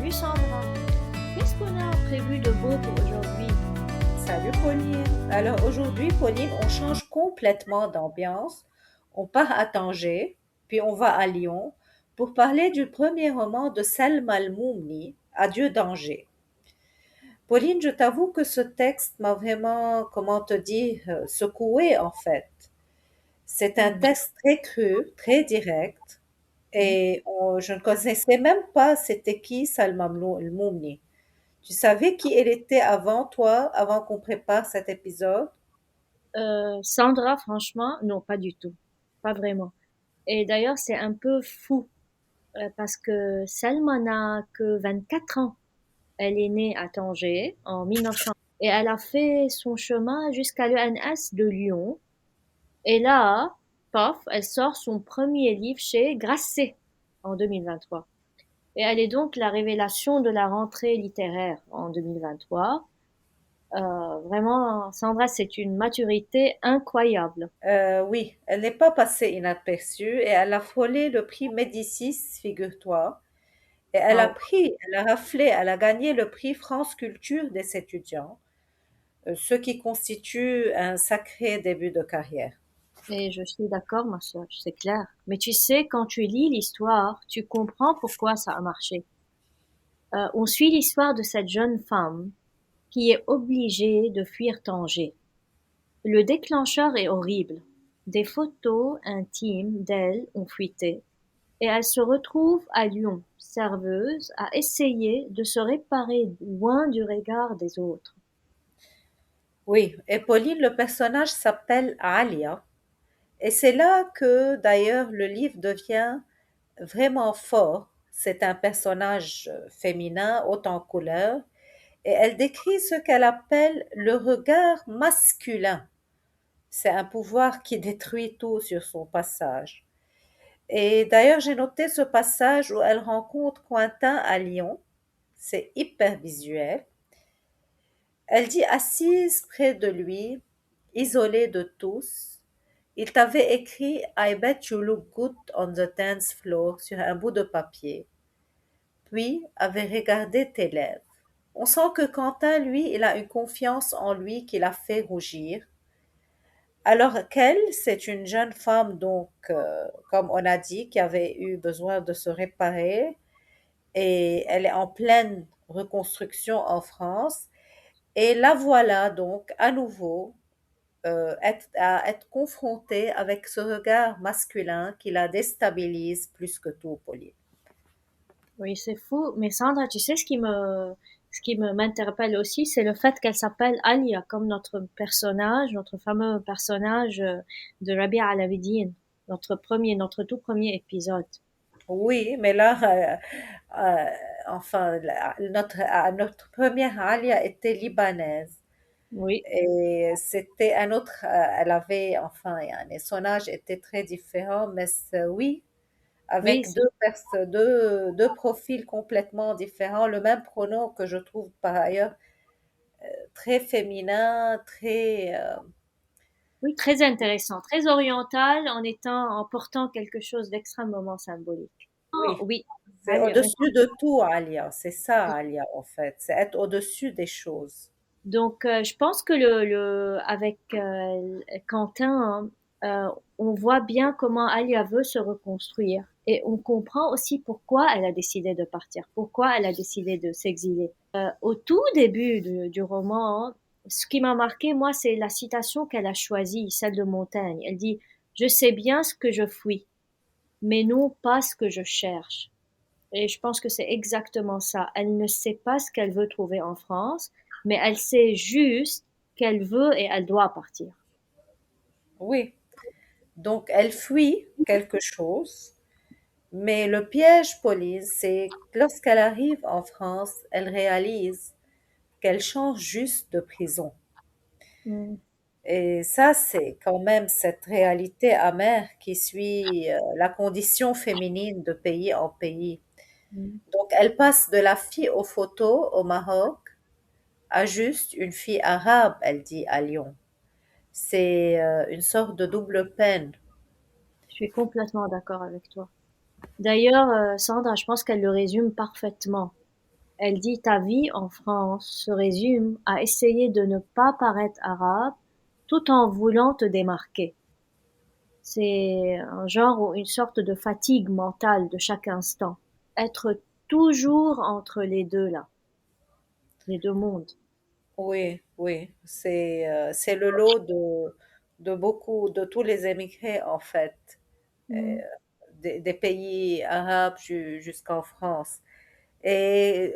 Salut Sandra, qu'est-ce qu'on a prévu de beau pour aujourd'hui? Salut Pauline. Alors aujourd'hui, Pauline, on change complètement d'ambiance. On part à Tanger, puis on va à Lyon pour parler du premier roman de Salma Al-Moumni, Adieu danger. Pauline, je t'avoue que ce texte m'a vraiment, comment te dire, secouée en fait. C'est un Hmm. texte très cru, très direct, Hmm. et je ne connaissais même pas c'était qui Salma Al-Moumni. Tu savais qui elle était avant toi, avant qu'on prépare cet épisode? Sandra, franchement, non, pas du tout, pas vraiment. Et d'ailleurs, c'est un peu fou parce que Salma n'a que 24 ans. Elle est née à Tanger en 1900 et elle a fait son chemin jusqu'à l'ENS de Lyon. Et là, paf, elle sort son premier livre chez Grasset en 2023. Et elle est donc la révélation de la rentrée littéraire en 2023. Vraiment, Sandra, c'est une maturité incroyable. Oui, elle n'est pas passée inaperçue et elle a frôlé le prix Médicis, figure-toi. Et elle a Waouh. pris, elle a raflé, elle a gagné le prix France Culture des étudiants, ce qui constitue un sacré début de carrière. Et je suis d'accord, ma soeur, c'est clair. Mais tu sais, quand tu lis l'histoire, tu comprends pourquoi ça a marché. On suit l'histoire de cette jeune femme qui est obligée de fuir Tanger. Le déclencheur est horrible. Des photos intimes d'elle ont fuité et elle se retrouve à Lyon, serveuse, à essayer de se réparer loin du regard des autres. Oui, et Pauline, le personnage s'appelle Alia. Et c'est là que d'ailleurs le livre devient vraiment fort. C'est un personnage féminin, haut en couleur, et elle décrit ce qu'elle appelle le regard masculin. C'est un pouvoir qui détruit tout sur son passage. Et d'ailleurs, j'ai noté ce passage où elle rencontre Cointin à Lyon. C'est hyper visuel. Elle dit assise près de lui, isolée de tous, il t'avait écrit I bet you look good on the dance floor sur un bout de papier, puis avait regardé tes lèvres. On sent que Quentin, lui, il a une confiance en lui qui l'a fait rougir. Alors qu'elle, c'est une jeune femme, donc, comme on a dit, qui avait eu besoin de se réparer et elle est en pleine reconstruction en France. Et la voilà donc à nouveau à être confrontée avec ce regard masculin qui la déstabilise plus que tout, Pauline. Oui, c'est fou. Mais Sandra, tu sais ce qui me m'interpelle aussi, c'est le fait qu'elle s'appelle Alia, comme notre personnage, notre fameux personnage de Rabia Alameddine, notre tout premier épisode. Oui, mais là, euh, enfin, notre première alia était libanaise. Oui, Et c'était un autre, elle avait, enfin, yani, son âge était très différent, mais oui, oui, avec deux profils complètement différents, le même pronom que je trouve par ailleurs très féminin, très, oui, très intéressant, très oriental en portant quelque chose d'extrêmement symbolique. Oh, oui, oui, c'est Alia, mais au-dessus de tout, Alia, c'est ça, Alia, en fait, c'est être au-dessus des choses. donc, je pense que avec Quentin, hein, on voit bien comment Alia veut se reconstruire. Et on comprend aussi pourquoi elle a décidé de partir, pourquoi elle a décidé de s'exiler. Au tout début du roman, hein, ce qui m'a marqué, moi, c'est la citation qu'elle a choisie, celle de Montaigne. Elle dit, je sais bien ce que je fuis, mais non pas ce que je cherche. Et je pense que c'est exactement ça. Elle ne sait pas ce qu'elle veut trouver en France, mais elle sait juste qu'elle veut et elle doit partir. Oui, donc elle fuit quelque chose, mais le piège, Pauline, c'est que lorsqu'elle arrive en France, elle réalise qu'elle change juste de prison. Mm. Et ça, c'est quand même cette réalité amère qui suit la condition féminine de pays en pays. Mm. Donc, elle passe de la fille aux photos au Maroc à juste une fille arabe, elle dit à Lyon. C'est une sorte de double peine. Je suis complètement d'accord avec toi. D'ailleurs, Sandra, je pense qu'elle le résume parfaitement. Elle dit ta vie en France se résume à essayer de ne pas paraître arabe tout en voulant te démarquer. C'est un genre ou une sorte de fatigue mentale de chaque instant. Être toujours entre les deux là, les deux mondes. Oui, oui, c'est le lot de beaucoup, de tous les émigrés en fait, euh, Mm, des pays arabes jusqu'en France. Et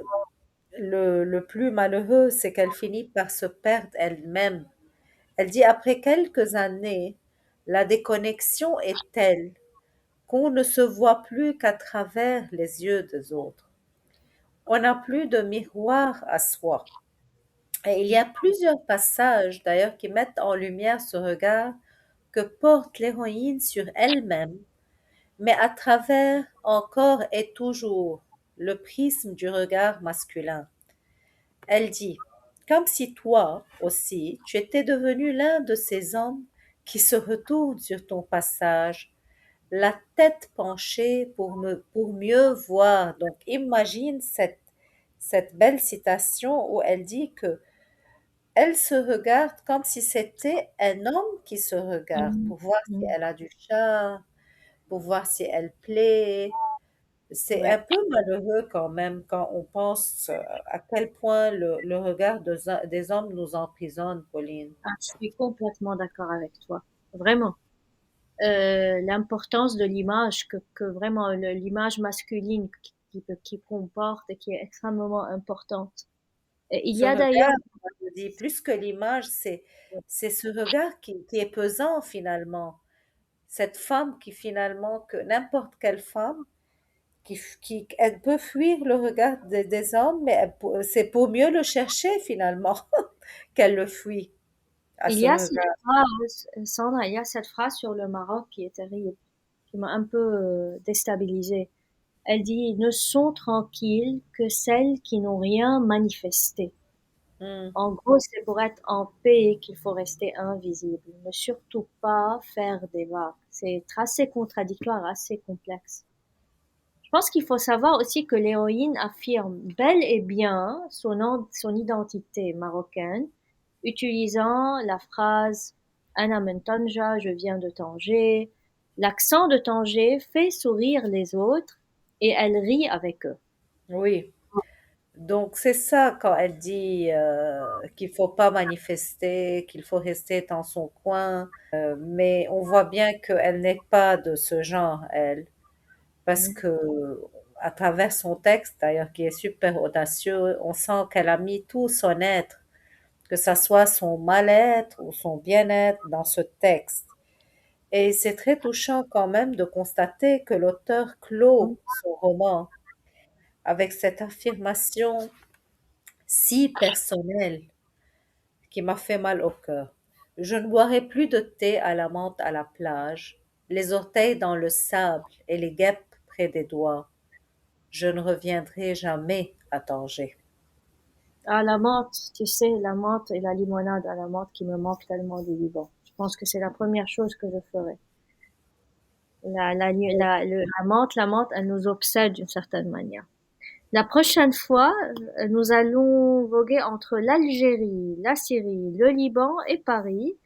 le plus malheureux, c'est qu'elle finit par se perdre elle-même. Elle dit, après quelques années, la déconnexion est telle qu'on ne se voit plus qu'à travers les yeux des autres. On n'a plus de miroir à soi. Et il y a plusieurs passages d'ailleurs qui mettent en lumière ce regard que porte l'héroïne sur elle-même, mais à travers encore et toujours le prisme du regard masculin. Elle dit, comme si toi aussi, tu étais devenu l'un de ces hommes qui se retournent sur ton passage, la tête penchée pour mieux voir. Donc imagine cette belle citation où elle dit que elle se regarde comme si c'était un homme qui se regarde mm, pour voir si mm. elle a du charme, pour voir si elle plaît. C'est un Ouais. peu malheureux quand même quand on pense à quel point le regard des hommes nous emprisonne, Pauline. Ah, je suis complètement d'accord avec toi. Vraiment. L'importance de l'image, que vraiment l'image masculine qui comporte et qui est extrêmement importante. Et il Ce y a d'ailleurs, regard, moi, je dis, plus que l'image, c'est ce regard qui est pesant finalement. Cette femme qui finalement, que n'importe quelle femme, elle peut fuir le regard des hommes, mais c'est pour mieux le chercher finalement qu'elle le fuit à il ce y a cette regard. phrase, Sandra, il y a cette phrase sur le Maroc qui est terrible, qui m'a un peu déstabilisée. Elle dit, ne sont tranquilles que celles qui n'ont rien manifesté. Hmm. En gros, c'est pour être en paix qu'il faut rester invisible, ne surtout pas faire des vagues. C'est assez contradictoire, assez complexe. Je pense qu'il faut savoir aussi que l'héroïne affirme bel et bien son identité marocaine, utilisant la phrase Ana min Tanja, je viens de Tanger. L'accent de Tanger fait sourire les autres et elle rit avec eux. Oui. Donc c'est ça quand elle dit qu'il faut pas manifester, qu'il faut rester dans son coin. Mais on voit bien qu'elle n'est pas de ce genre, elle, parce Mm. que à travers son texte, d'ailleurs, qui est super audacieux, on sent qu'elle a mis tout son être, que ça soit son mal-être ou son bien-être dans ce texte. Et c'est très touchant quand même de constater que l'auteur clôt son roman avec cette affirmation si personnelle qui m'a fait mal au cœur. Je ne boirai plus de thé à la menthe à la plage, les orteils dans le sable et les guêpes près des doigts. Je ne reviendrai jamais à Tanger. Ah, la menthe, tu sais, la menthe et la limonade à la menthe qui me manquent tellement du Liban. Je pense que c'est la première chose que je ferai. La menthe, elle nous obsède d'une certaine manière. La prochaine fois, nous allons voguer entre l'Algérie, la Syrie, le Liban et Paris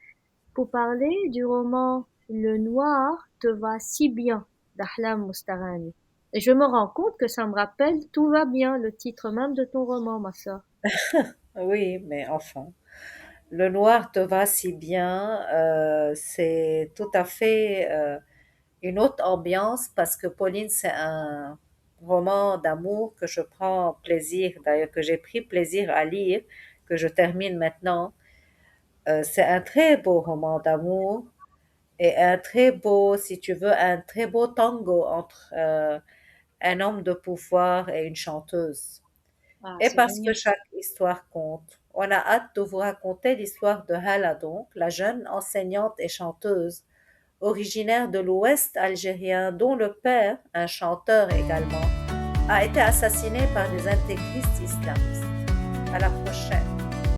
pour parler du roman Le Noir te va si bien d'Ahlam Moustarani. Et je me rends compte que ça me rappelle Tout va bien, le titre même de ton roman, ma sœur. Oui, mais enfin, le noir te va si bien, c'est tout à fait une autre ambiance parce que Pauline, c'est un roman d'amour que je prends plaisir, d'ailleurs que j'ai pris plaisir à lire, que je termine maintenant. C'est un très beau roman d'amour et un très beau, si tu veux, un très beau tango entre un homme de pouvoir et une chanteuse. Ah, Et c'est parce que génial. chaque histoire compte, on a hâte de vous raconter l'histoire de Hala donc, la jeune enseignante et chanteuse originaire de l'Ouest algérien dont le père, un chanteur également, a été assassiné par des intégristes islamistes. À la prochaine.